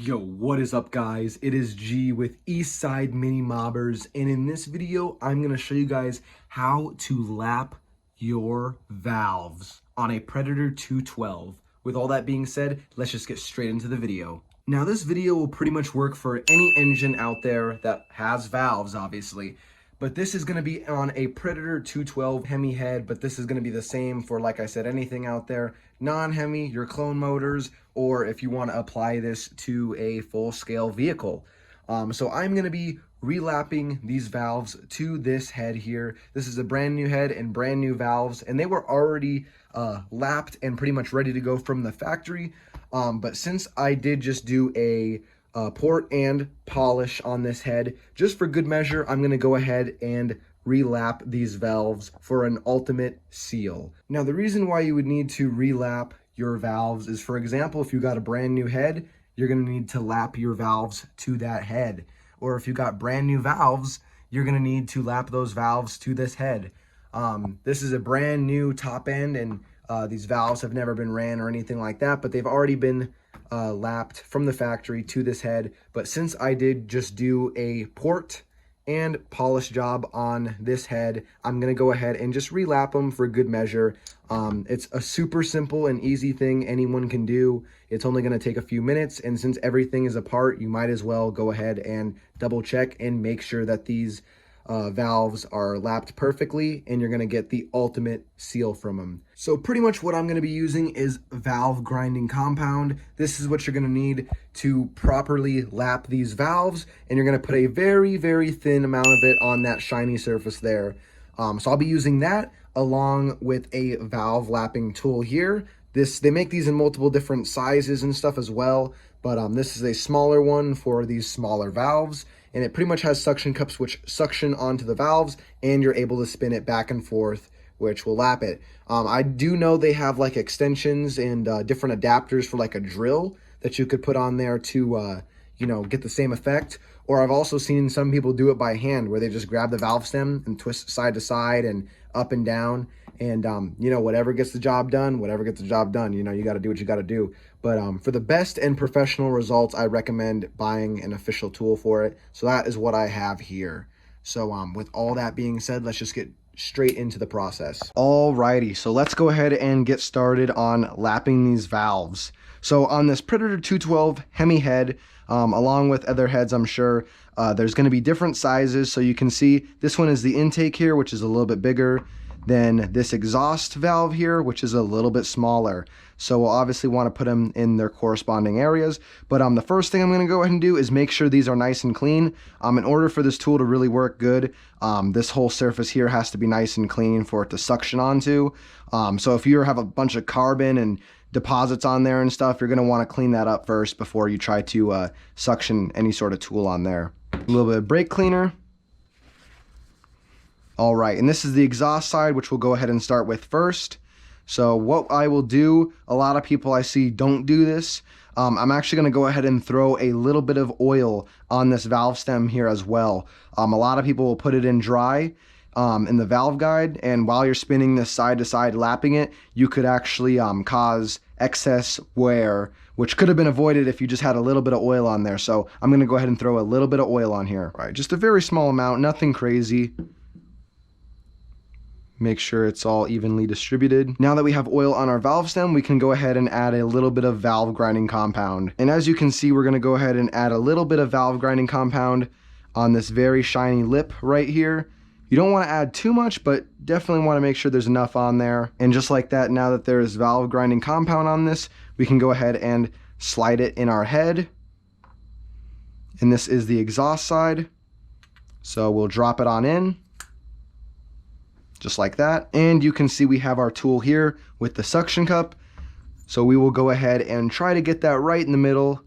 Yo, what is up guys? It is G with EastSideMiniMobberz, and in this video, I'm going to show you guys how to lap your valves on a Predator 212. With all that being said, let's just get straight into the video. Now this video will pretty much work for any engine out there that has valves, obviously. But this is going to be on a Predator 212 Hemi head, but this is going to be the same for, like I said, anything out there. Non-Hemi, your clone motors, or if you want to apply this to a full-scale vehicle. So I'm going to be relapping these valves to this head here. This is a brand new head and brand new valves, and they were already lapped and pretty much ready to go from the factory. But since I did just do a port and polish on this head, just for good measure, I'm going to go ahead and relap these valves for an ultimate seal. Now, the reason why you would need to relap your valves is, for example, if you got a brand new head, you're going to need to lap your valves to that head. Or if you got brand new valves, you're going to need to lap those valves to this head. This is a brand new top end, and these valves have never been ran or anything like that, but they've already been lapped from the factory to this head. But since I did just do a port and polish job on this head, I'm going to go ahead and just relap them for good measure. It's a super simple and easy thing anyone can do. It's only going to take a few minutes, and since everything is apart, you might as well go ahead and double check and make sure that these valves are lapped perfectly, and you're going to get the ultimate seal from them. So pretty much what I'm going to be using is valve grinding compound. This is what you're going to need to properly lap these valves, and you're going to put a very, very thin amount of it on that shiny surface there. So I'll be using that along with a valve lapping tool here. They make these in multiple different sizes and stuff as well, but this is a smaller one for these smaller valves, and it pretty much has suction cups which suction onto the valves, and you're able to spin it back and forth, which will lap it. I do know they have like extensions and different adapters for like a drill that you could put on there to get the same effect. Or I've also seen some people do it by hand, where they just grab the valve stem and twist side to side and up and down, and whatever gets the job done, you got to do what you got to do. But for the best and professional results, I recommend buying an official tool for it. So that is what I have here. So with all that being said, let's just get straight into the process. Alrighty, so let's go ahead and get started on lapping these valves. So on this Predator 212 Hemi head, along with other heads, I'm sure, there's going to be different sizes. So you can see this one is the intake here, which is a little bit bigger than this exhaust valve here, which is a little bit smaller. So we'll obviously want to put them in their corresponding areas. But the first thing I'm going to go ahead and do is make sure these are nice and clean. In order for this tool to really work good, this whole surface here has to be nice and clean for it to suction onto. So if you have a bunch of carbon and deposits on there and stuff, you're going to want to clean that up first before you try to suction any sort of tool on there. A little bit of brake cleaner. All right, and this is the exhaust side, which we'll go ahead and start with first. So what I will do, a lot of people I see don't do this. I'm actually going to go ahead and throw a little bit of oil on this valve stem here as well. A lot of people will put it in dry in the valve guide, and while you're spinning this side to side lapping it, you could actually cause excess wear, which could have been avoided if you just had a little bit of oil on there. So I'm going to go ahead and throw a little bit of oil on here. All right, just a very small amount, nothing crazy. Make sure it's all evenly distributed. Now that we have oil on our valve stem, we can go ahead and add a little bit of valve grinding compound. And as you can see, we're going to go ahead and add a little bit of valve grinding compound on this very shiny lip right here. You don't want to add too much, but definitely want to make sure there's enough on there. And just like that, now that there's valve grinding compound on this, we can go ahead and slide it in our head. And this is the exhaust side. So we'll drop it on in, just like that. And you can see we have our tool here with the suction cup. So we will go ahead and try to get that right in the middle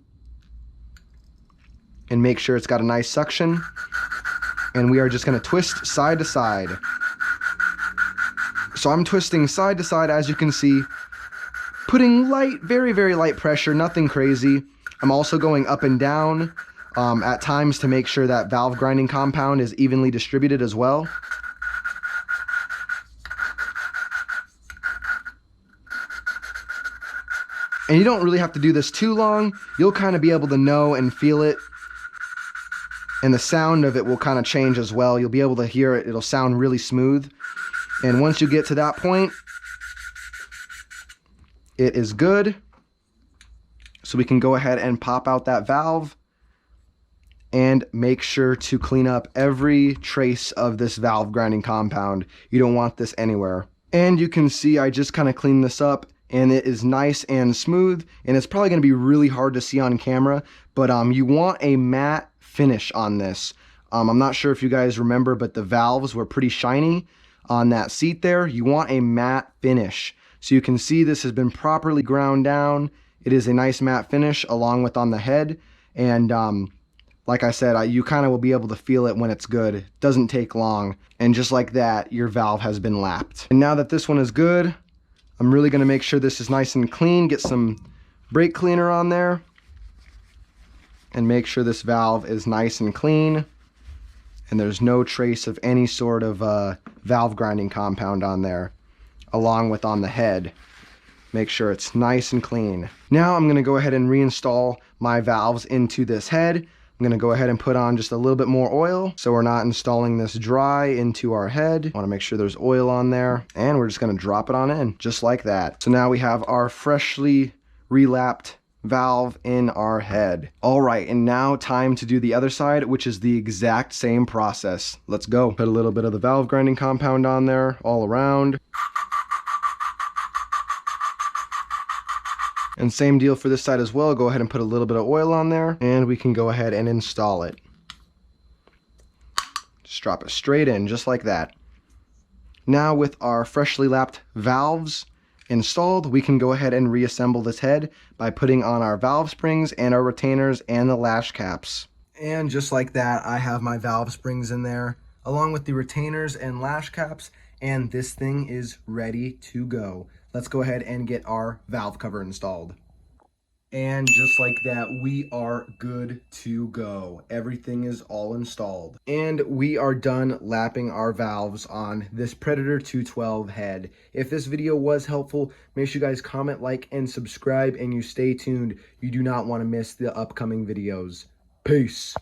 and make sure it's got a nice suction. And we are just going to twist side to side. So I'm twisting side to side, as you can see, putting light, very, very light pressure, nothing crazy. I'm also going up and down at times to make sure that valve grinding compound is evenly distributed as well. And you don't really have to do this too long. You'll kind of be able to know and feel it. And the sound of it will kind of change as well. You'll be able to hear it. It'll sound really smooth. And once you get to that point, it is good. So we can go ahead and pop out that valve and make sure to clean up every trace of this valve grinding compound. You don't want this anywhere. And you can see I just kind of cleaned this up, and it is nice and smooth, and it's probably going to be really hard to see on camera, but you want a matte finish on this. I'm not sure if you guys remember, but the valves were pretty shiny on that seat there. You want a matte finish. So you can see this has been properly ground down. It is a nice matte finish along with on the head, and like I said, you kind of will be able to feel it when it's good. It doesn't take long, and just like that, your valve has been lapped. And now that this one is good, I'm really going to make sure this is nice and clean. Get some brake cleaner on there and make sure this valve is nice and clean and there's no trace of any sort of valve grinding compound on there, along with on the head. Make sure it's nice and clean. Now I'm going to go ahead and reinstall my valves into this head. I'm going to go ahead and put on just a little bit more oil so we're not installing this dry into our head. I want to make sure there's oil on there, and we're just going to drop it on in just like that. So now we have our freshly relapped valve in our head. All right, and now time to do the other side, which is the exact same process. Let's go. Put a little bit of the valve grinding compound on there all around. And same deal for this side as well. Go ahead and put a little bit of oil on there, and we can go ahead and install it. Just drop it straight in, just like that. Now with our freshly lapped valves installed, we can go ahead and reassemble this head by putting on our valve springs and our retainers and the lash caps. And just like that, I have my valve springs in there, along with the retainers and lash caps, and this thing is ready to go. Let's go ahead and get our valve cover installed. And just like that, we are good to go. Everything is all installed. And we are done lapping our valves on this Predator 212 head. If this video was helpful, make sure you guys comment, like, and subscribe, and you stay tuned. You do not want to miss the upcoming videos. Peace.